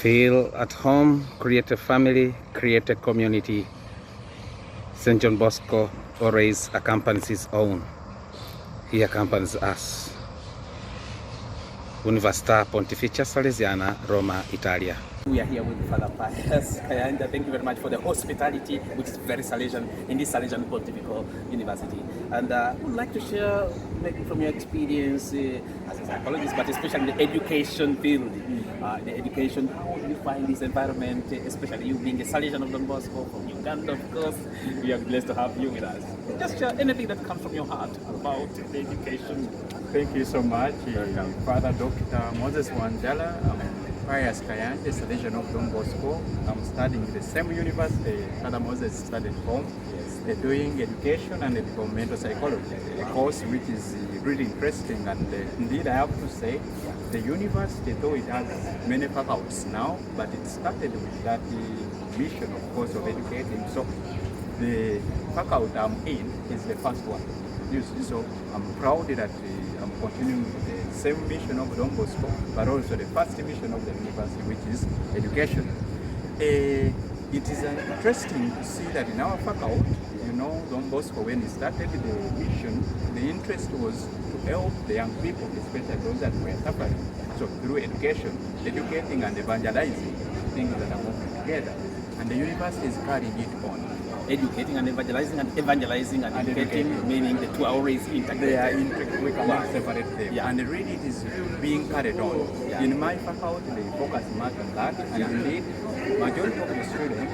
Feel at home, create a family, create a community. St. John Bosco always accompanies his own. He accompanies us. Università Pontificia Salesiana, Roma, Italia. We are here with Father Pius, Kayanja. Thank you very much for the hospitality, which is very Salesian in this Salesian Pontifical University. And I would like to share, maybe from your experience as a psychologist, but especially in the education field. The education, how do you find this environment, especially you being a Salesian of Don Bosco from Uganda, of course. We are blessed to have you with us. Just share anything that comes from your heart about the education. Thank you so much, Father Dr. Moses Wanjala. I'm Pius Kayanja, Salesian of Don Bosco. I'm studying in the same university Father Moses studied home, doing education and developmental psychology, a course which is really interesting. And indeed, I have to say, the university, though it has many faculties now, but it started with that mission, of course, of educating. So the faculty I'm in is the first one. You see, so I'm proud that I'm continuing with the same mission of Don Bosco, but also the first mission of the university, which is education. It is interesting to see that in our faculty, Don Bosco, when he started the mission, the interest was to help the young people, especially those that were suffering. So through education, educating and evangelizing, things that are moving together. And the university is carrying it on. Educating and evangelizing and educating, meaning the two are always integrated. They are integrated, we cannot separate them. Yeah. And really it is being carried on. Yeah. In my faculty, they focus much on that. And indeed, majority of the students,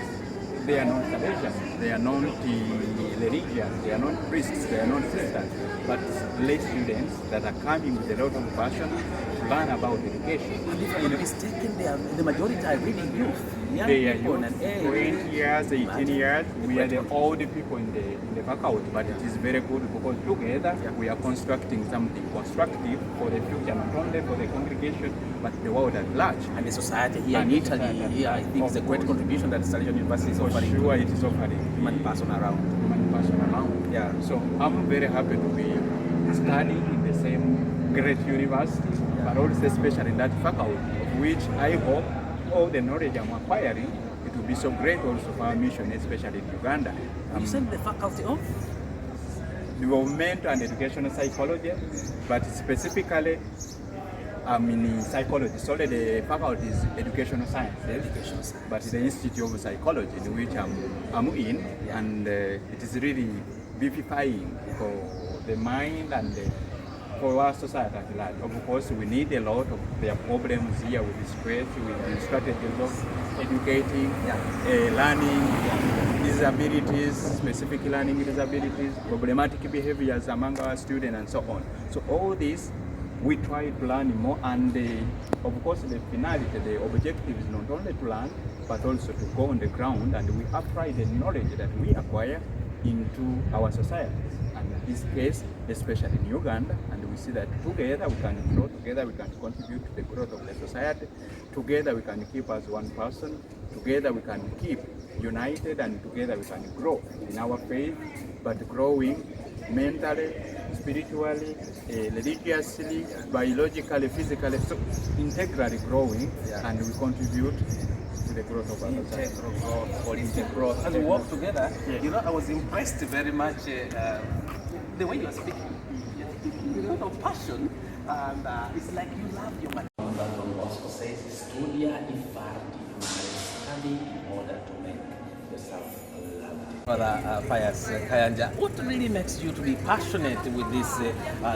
they are not Salesians, they are not religious, they are not priests, they are not sisters, but lay students that are coming with a lot of passion to learn about education. And if I'm not mistaken, the majority are really youth. They are youth, 20 years, 18 years. We are the old people in the faculty, but it is very good because together we are constructing something constructive for the future, not only for the congregation, but the world at large. And the society here in Italy, I think it's a great contribution that Salesian University is offering. For sure, it is offering. Human person around. Yeah, so I'm very happy to be studying in the same great university, but also especially in that faculty, of which I hope all the knowledge I'm acquiring, it will be so great also for our mission, especially in Uganda. You said the faculty of? Developmental and educational psychology, but specifically I'm in psychology. So the faculty is educational sciences, but the Institute of Psychology, in which I'm in, and it is really vivifying for the mind and for our society at large. Of course, we need a lot of their problems here with the stress, with the strategies of educating, learning disabilities, specific learning disabilities, problematic behaviors among our students, and so on. So all this, we try to learn more, and of course the finality, the objective is not only to learn, but also to go on the ground and we apply the knowledge that we acquire into our societies. And in this case, especially in Uganda, and we see that together we can grow, together we can contribute to the growth of the society, together we can keep as one person, together we can keep united, and together we can grow in our faith, but growing mentally, spiritually, religiously, biologically, physically, so integrally growing, and we contribute to the growth of our society. Holistic growth. As we work together, I was impressed very much the way you are speaking. With a lot of passion, and it's like you love your man. Don Bosco says, "Studia e farti," study in order to make yourself loved. Father Pius Kayanja, what really makes you to be passionate with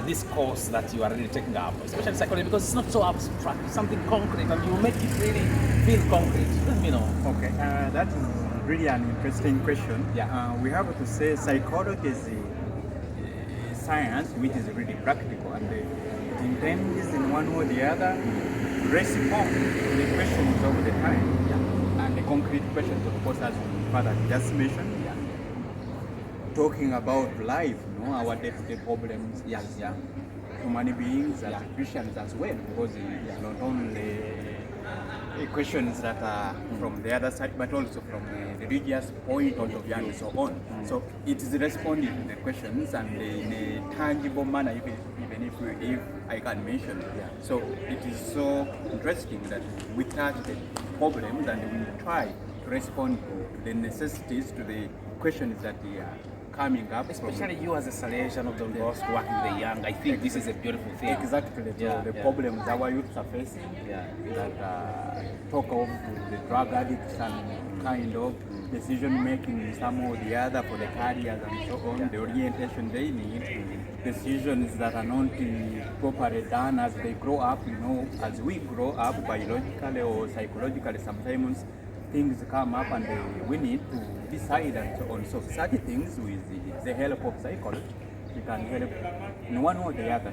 this course that you are really taking up, especially psychology, because it's not so abstract, it's something concrete, and you make it really feel concrete. Let me know. Okay, that is really an interesting question. We have to say psychology is a science which is really practical, and it intends in one way or the other to respond to the questions of the time, and the concrete questions, of course, as Father just mentioned. Talking about life, our day-to-day problems, human beings and Christians as well, because not only questions that are from the other side, but also from a religious point of view and so on. So it is responding to the questions and in a tangible manner. even if I can mention. So it is so interesting that we touch the problems and we try to respond to the necessities, to the questions that they are coming up. Especially you as a Salesian of Don Bosco working with the young, I think this is a beautiful thing. Exactly, the problems our youths are facing, that talk of the drug addicts and kind of decision making in some or the other for the careers and so on, the orientation they need, decisions that are not properly done as they grow up, as we grow up biologically or psychologically, sometimes things come up and we need to decide and so on. So such things with the help of psychology, we can help in one or the other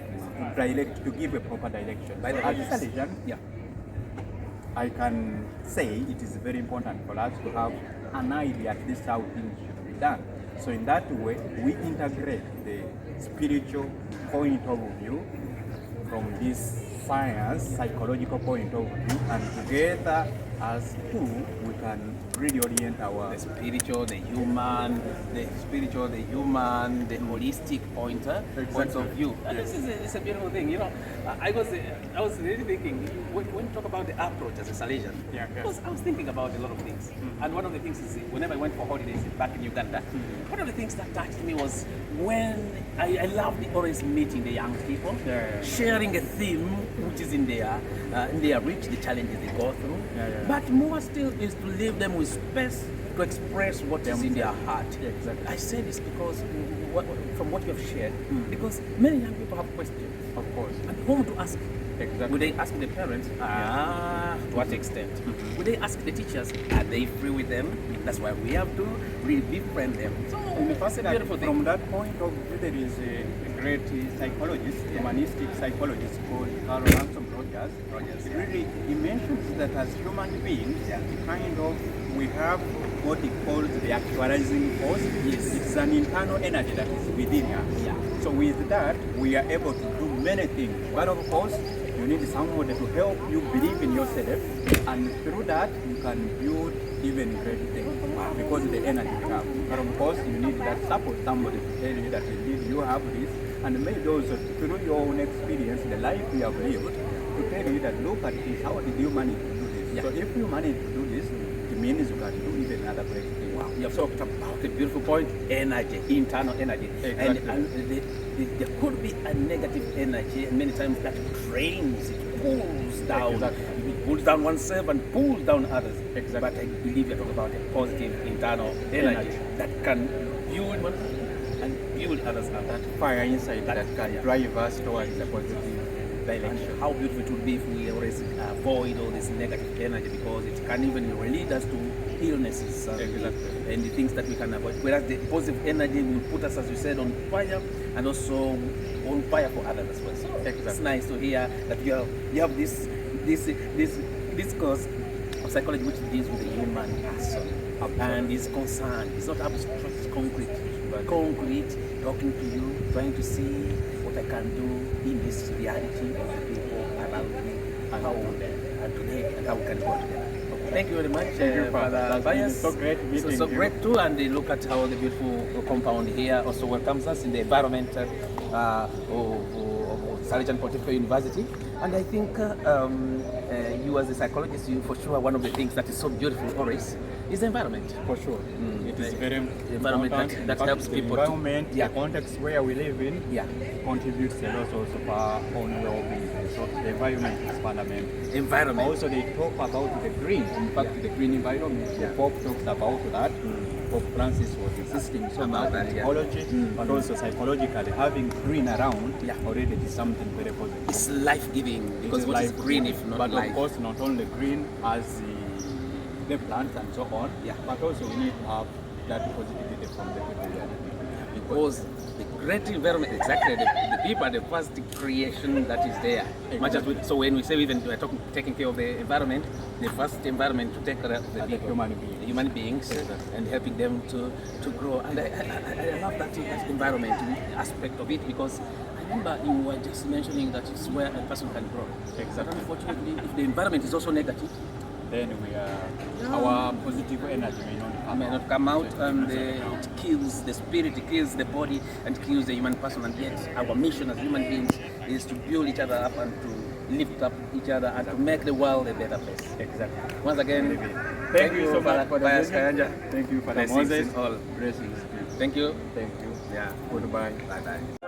to give a proper direction. By the as a Salesian, I can say it is very important for us to have an idea at least how things should be done. So in that way, we integrate the spiritual point of view from this science, psychological point of view, and together as two, we can really orient our spiritual, the human, the holistic points of view. And this is it's a beautiful thing. I was really thinking when you talk about the approach as a Salesian. I was thinking about a lot of things. And one of the things is whenever I went for holidays back in Uganda, one of the things that touched me was when I loved always meeting the young people, sharing a theme which is in their reach, the challenges they go through. But more still is to leave them with space to express what is in their heart. Exactly. I say this because from what you have shared, because many young people have questions. Of course. And whom to ask? Exactly. Would they ask the parents? To what extent? Would they ask the teachers? Are they free with them? That's why we have to really befriend them. So it's a beautiful thing. From that point of view, there is a great psychologist, humanistic psychologist called Carl Ransom Rogers. He mentions that as human beings, we have what he calls the actualizing force. It's an internal energy that is within us. So with that, we are able to do many things. But of course, you need somebody to help you believe in yourself, and through that, you can build even great things because the energy comes. But of course, you need that support, somebody to tell you that indeed you have this, and maybe also through your own experience, the life you have lived, to tell you that look at this, how did you manage to do this? So if you manage to do this, it means you can do even other great things. Wow, you have talked about a beautiful point, energy, internal energy. Exactly. And there could be a negative energy, and many times that drains, it pulls down. Exactly. It pulls down oneself and pulls down others. Exactly. But I believe you're talking about a positive internal energy that can build one and build others up. That fire inside that can drive us towards a positive direction. And how beautiful it would be if we always avoid all this negative energy, because it can even lead us to illnesses and the things that we can avoid. Whereas the positive energy will put us, as you said, on fire, and also on fire for others as well. So it's nice to hear that you have this discourse of psychology which deals with the human person and is concerned. It's not abstract, it's concrete. Concrete, talking to you, trying to see what I can do in this reality of the people around me, and how today and how we can go together. Thank you very much, Father Pius. So great meeting you. So great too, and look at how the beautiful compound here also welcomes us in the environment of Salesian Pontifical University. And I think you as a psychologist, you for sure, one of the things that is so beautiful always is the environment. For sure. It is very environment that helps people. The environment, the context where we live in, contributes a lot also for our own well-being. So the environment is fundamental. Environment. Also, they talk about the green. In fact, the green environment. The Pope talks about that. Pope Francis was insisting so much on ecology, but also psychologically, having green around already is something very positive. It's life-giving, because what is green if not but life? Of course, not only green as the plants and so on, but also we need to have that positivity from the people we are living. Because the great environment, exactly, the people are the first creation that is there. Much as so when we say even we're taking care of the environment, the first environment to take care of the people, the human beings, and helping them to grow. And I love that environment aspect of it, because I remember you were just mentioning that it's where a person can grow. But unfortunately, if the environment is also negative, then we are, our positive energy may not come out. And it kills the spirit, it kills the body, and kills the human person. And yet, our mission as human beings is to build each other up and to lift up each other and to make the world a better place. Exactly. Once again, thank you so much for the Pius vision. Kayanja. Thank you for the Blessings Moses. in all. Blessings. Thank you. Thank you. Yeah. Goodbye. Bye bye.